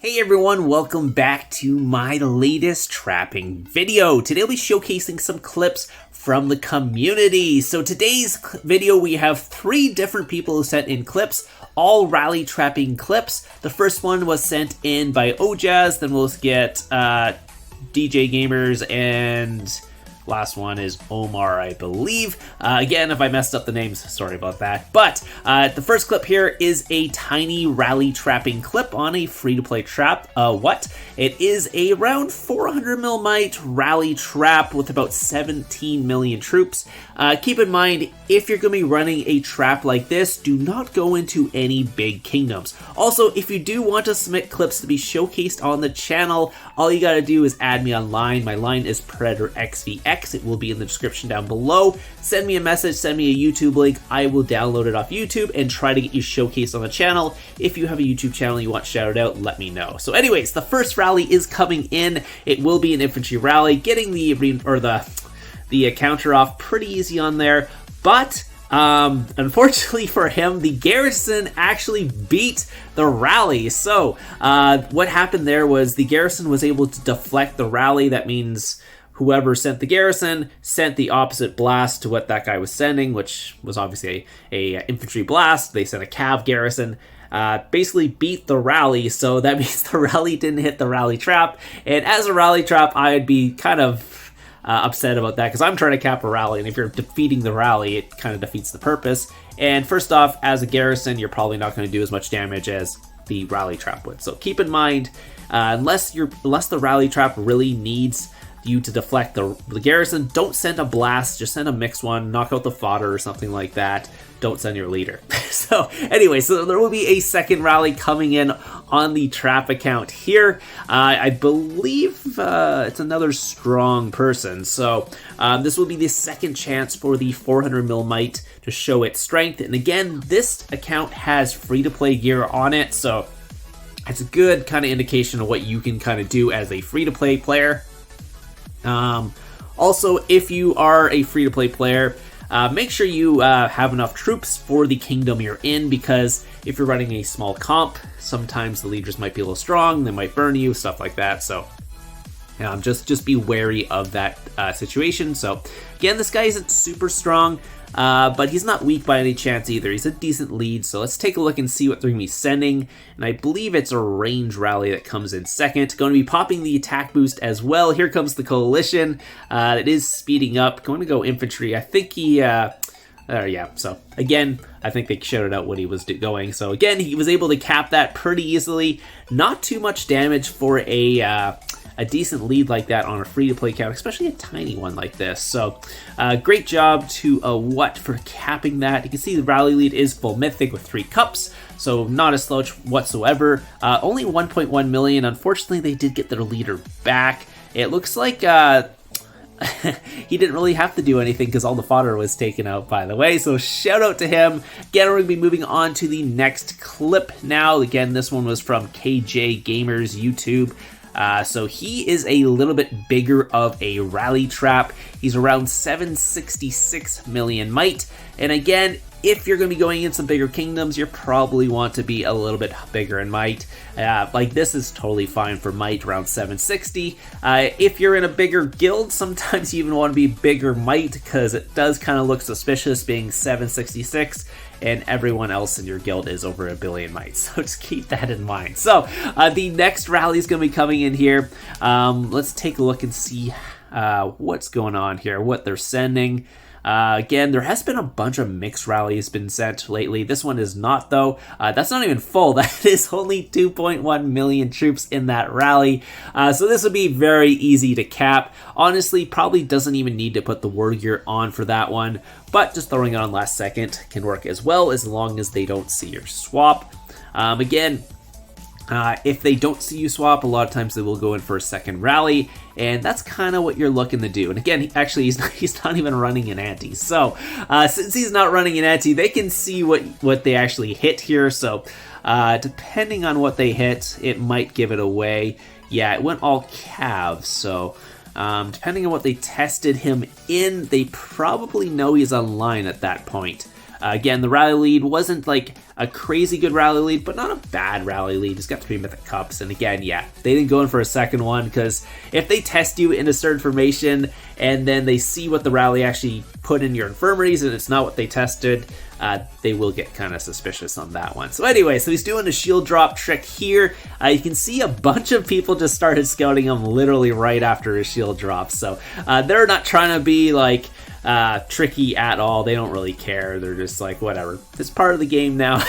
Hey everyone, welcome back to my latest trapping video. Today I'll be showcasing some clips from the community. So today's video we have 3 different people who sent in clips, all rally trapping clips. The first one was sent in by Ojaz, then we'll get DJ Gamers, and last one is Omar, I believe. Again, if I messed up the names, sorry about that. But the first clip here is a tiny rally trapping clip on a free-to-play trap. It is a around 400 mil mite rally trap with about 17 million troops. Keep in mind, if you're going to be running a trap like this, do not go into any big kingdoms. Also, if you do want to submit clips to be showcased on the channel, all you gotta do is add me online. My line is Predatorxvx. It will be in the description down below. Send me a message, send me a YouTube link. I will download it off YouTube and try to get you showcased on the channel. If you have a YouTube channel you want shouted out, let me know. So anyways, the first rally is coming in. It will be an infantry rally, getting the counter off pretty easy on there, but unfortunately for him, the garrison actually beat the rally. So what happened there was the garrison was able to deflect the rally. That means whoever sent the garrison sent the opposite blast to what that guy was sending, which was obviously a infantry blast. They sent a cav garrison, basically beat the rally. So that means the rally didn't hit the rally trap, and as a rally trap I'd be kind of upset about that, because I'm trying to cap a rally, and if you're defeating the rally, it kind of defeats the purpose. And first off, as a garrison, you're probably not going to do as much damage as the rally trap would. So keep in mind, unless the rally trap really needs you to deflect the garrison, don't send a blast, just send a mixed one, knock out the fodder or something like that. Don't send your leader. So anyway, so there will be a second rally coming in on the trap account here. I believe it's another strong person. So this will be the second chance for the 400 mil mite to show its strength. And again, this account has free-to-play gear on it, so it's a good kind of indication of what you can kind of do as a free-to-play player. Also, if you are a free-to-play player, make sure you have enough troops for the kingdom you're in, because if you're running a small comp, sometimes the leaders might be a little strong, they might burn you, stuff like that. So just be wary of that situation. So again, this guy isn't super strong, but he's not weak by any chance either. He's a decent lead, so let's take a look and see what they're going to be sending. And I believe it's a range rally that comes in second. Going to be popping the attack boost as well. Here comes the coalition. It is speeding up. Going to go infantry. I think he... yeah, so again, I think they shouted out what he was going. So again, he was able to cap that pretty easily. Not too much damage for a decent lead like that on a free-to-play account, especially a tiny one like this. So great job to What for capping that. You can see the rally lead is full mythic with 3 cups, so not a slouch whatsoever. Only 1.1 million. Unfortunately, they did get their leader back. It looks like he didn't really have to do anything because all the fodder was taken out, by the way, so shout out to him. Again, we're going to be moving on to the next clip now. Again, this one was from KJ Gamers YouTube. So he is a little bit bigger of a rally trap. He's around 766 million mite. And again, if you're going to be going in some bigger kingdoms, you probably want to be a little bit bigger in might. Like this is totally fine for might, around 760. If you're in a bigger guild, sometimes you even want to be bigger might, because it does kind of look suspicious being 766 and everyone else in your guild is over 1 billion mites. So just keep that in mind. So the next rally is going to be coming in here. Let's take a look and see what's going on here, what they're sending. Again, there has been a bunch of mixed rallies been sent lately. This one is not, though. That's not even full. That is only 2.1 million troops in that rally. So this would be very easy to cap. Honestly, probably doesn't even need to put the war gear on for that one, but just throwing it on last second can work as well, as long as they don't see your swap. Again, if they don't see you swap, a lot of times they will go in for a second rally, and that's kind of what you're looking to do. And again, he's not even running an anti. So since he's not running an anti, they can see what they actually hit here. So depending on what they hit, it might give it away. Yeah, it went all cav, so depending on what they tested him in, they probably know he's online at that point. Again, the rally lead wasn't like a crazy good rally lead, but not a bad rally lead. He's got 3 Mythic Cups, and again, yeah, they didn't go in for a second one, because if they test you in a certain formation and then they see what the rally actually put in your infirmaries and it's not what they tested, they will get kind of suspicious on that one. So anyway, so he's doing a shield drop trick here. You can see a bunch of people just started scouting him literally right after his shield drop. So they're not trying to be like tricky at all. They don't really care. They're just like, whatever. It's part of the game now.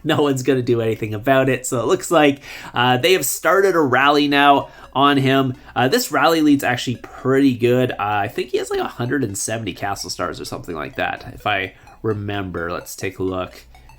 No one's going to do anything about it. So it looks like they have started a rally now on him. This rally lead's actually pretty good. I think he has like 170 castle stars or something like that, if I remember. Let's take a look.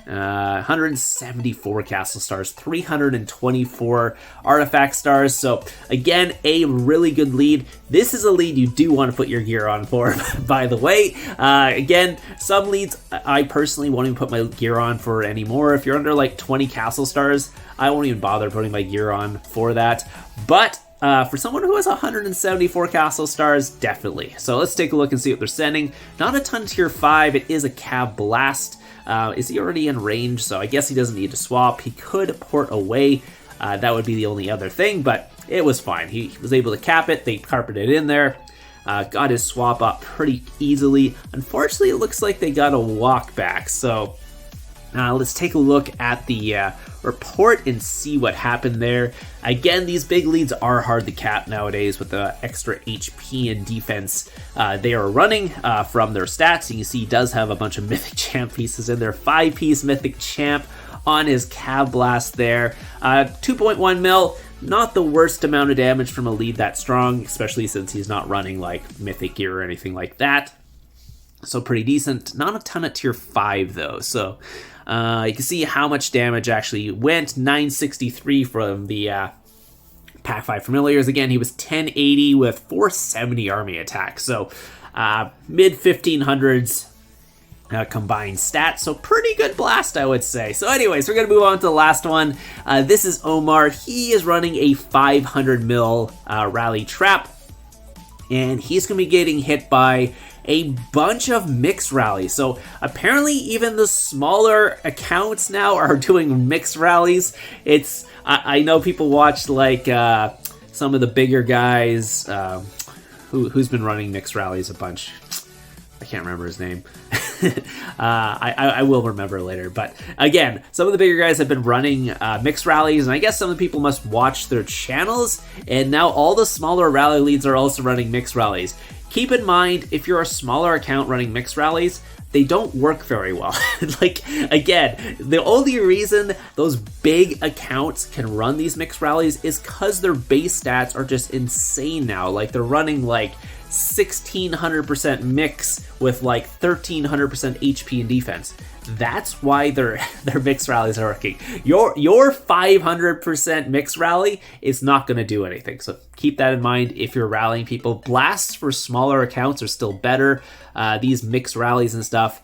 174 castle stars, 324 artifact stars. So again, a really good lead. This is a lead you do want to put your gear on for, by the way. Again, some leads I personally won't even put my gear on for anymore. If you're under like 20 castle stars, I won't even bother putting my gear on for that. But for someone who has 174 castle stars, definitely. So let's take a look and see what they're sending. Not a ton tier 5. It is a Cav Blast. Is he already in range? So I guess he doesn't need to swap. He could port away. That would be the only other thing, but it was fine. He was able to cap it. They carpeted it in there. Got his swap up pretty easily. Unfortunately, it looks like they got a walk back. So let's take a look at the report and see what happened there. Again, these big leads are hard to cap nowadays with the extra HP and defense they are running from their stats. You can see he does have a bunch of Mythic Champ pieces in there. 5-piece Mythic Champ on his Cav Blast there. 2.1 mil. Not the worst amount of damage from a lead that strong, especially since he's not running like Mythic gear or anything like that. So pretty decent. Not a ton at tier 5 though. So you can see how much damage actually went. 963 from the Pack 5 Familiars. Again, he was 1080 with 470 army attack. So mid 1500s combined stats. So pretty good blast, I would say. So anyways, we're going to move on to the last one. This is Omar. He is running a 500 mil rally trap. And he's going to be getting hit by a bunch of mixed rallies. So apparently even the smaller accounts now are doing mixed rallies. It's I know people watch like some of the bigger guys. Who's been running mixed rallies a bunch? I can't remember his name. I will remember later. But again, some of the bigger guys have been running mixed rallies, and I guess some of the people must watch their channels, and now all the smaller rally leads are also running mixed rallies. Keep in mind, if you're a smaller account running mixed rallies, they don't work very well. Like, again, the only reason those big accounts can run these mixed rallies is because their base stats are just insane now. Like, they're running like 1600% mix with like 1300% HP and defense. That's why their mixed rallies are working. Your 500% mixed rally is not going to do anything. So keep that in mind if you're rallying people. Blasts for smaller accounts are still better. These mixed rallies and stuff,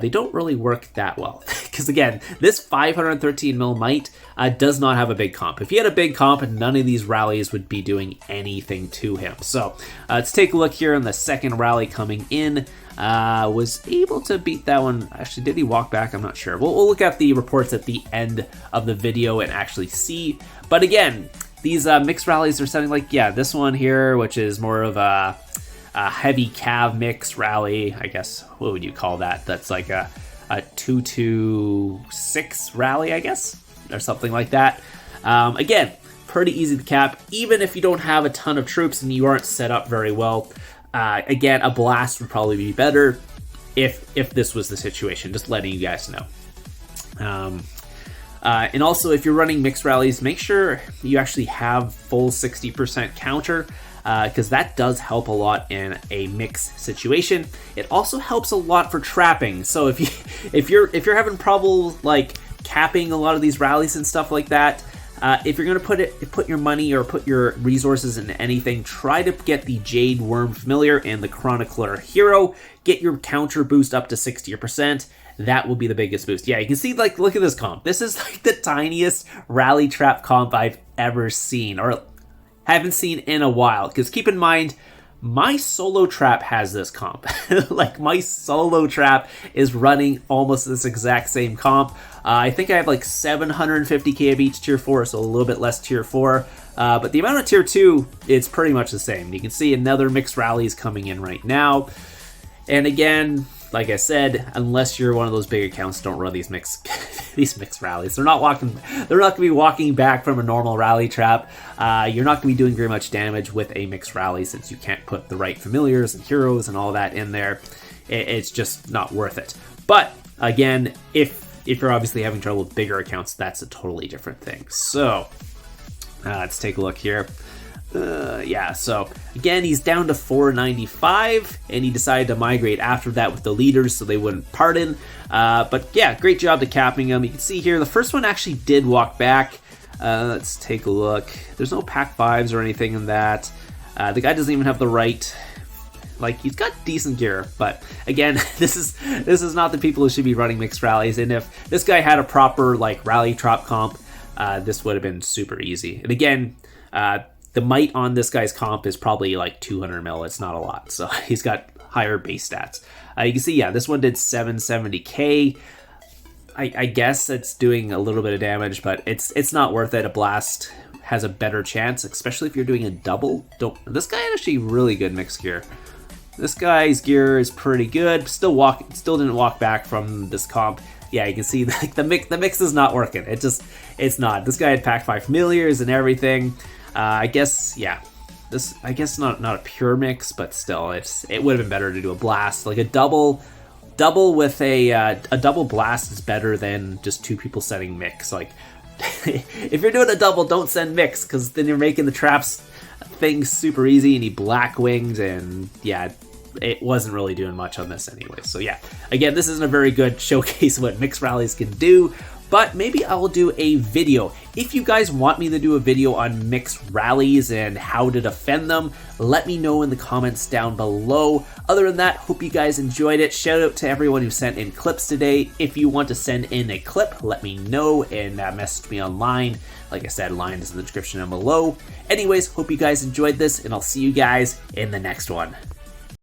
they don't really work that well. Because again, this 513 mil might does not have a big comp. If he had a big comp, none of these rallies would be doing anything to him. So let's take a look here on the second rally coming in. Was able to beat that one. Actually, did he walk back? I'm not sure. We'll look at the reports at the end of the video and actually see. But again, these mixed rallies are sounding like, yeah, this one here, which is more of a heavy cav mix rally. I guess, what would you call that? That's like a 2-2-6 rally, I guess, or something like that. Again, pretty easy to cap, even if you don't have a ton of troops and you aren't set up very well. Again, a blast would probably be better if this was the situation, just letting you guys know. And also, if you're running mixed rallies, make sure you actually have full 60% counter, because that does help a lot in a mix situation. It also helps a lot for trapping. So if you're having trouble like capping a lot of these rallies and stuff like that, if you're going to put your money or put your resources into anything, try to get the Jade Worm Familiar and the Chronicler Hero. Get your counter boost up to 60%. That will be the biggest boost. Yeah, you can see, like, look at this comp. This is like the tiniest rally trap comp I've ever seen, or haven't seen in a while. Because keep in mind, My solo trap has this comp. Like, my solo trap is running almost this exact same comp. I think I have like 750k of each tier 4, so a little bit less tier 4. But the amount of tier 2, it's pretty much the same. You can see another mixed rallies coming in right now. And again, like I said, unless you're one of those big accounts, don't run these mixed rallies. They're not gonna be walking back from a normal rally trap. You're not gonna be doing very much damage with a mixed rally since you can't put the right familiars and heroes and all that in there. It's just not worth it. But again, if you're obviously having trouble with bigger accounts, that's a totally different thing. So let's take a look here. Yeah, so again, he's down to 495, and he decided to migrate after that with the leaders so they wouldn't pardon. But yeah, great job to capping him. You can see here, the first one actually did walk back. Let's take a look. There's no pack 5s or anything in that. The guy doesn't even have the right... Like, he's got decent gear, but again, this is not the people who should be running mixed rallies. And if this guy had a proper, like, rally trap comp, this would have been super easy. And again, the might on this guy's comp is probably like 200 mil. It's not a lot. So he's got higher base stats. You can see, yeah, this one did 770k. I guess it's doing a little bit of damage, but it's not worth it. A blast has a better chance, especially if you're doing a double. This guy had actually really good mixed gear. This guy's gear is pretty good. Still didn't walk back from this comp. Yeah, you can see like the mix is not working. It's not. This guy had pack 5 familiars and everything. I guess, yeah, I guess not a pure mix, but still, it would have been better to do a blast. Like a double with a double blast is better than just 2 people setting mix. Like, if you're doing a double, don't send mix, because then you're making the traps things super easy, and he black winged, and yeah, it wasn't really doing much on this anyway. So yeah, again, this isn't a very good showcase of what mixed rallies can do. But maybe I'll do a video. If you guys want me to do a video on mixed rallies and how to defend them, let me know in the comments down below. Other than that, hope you guys enjoyed it. Shout out to everyone who sent in clips today. If you want to send in a clip, let me know and message me online. Like I said, line is in the description down below. Anyways, hope you guys enjoyed this, and I'll see you guys in the next one.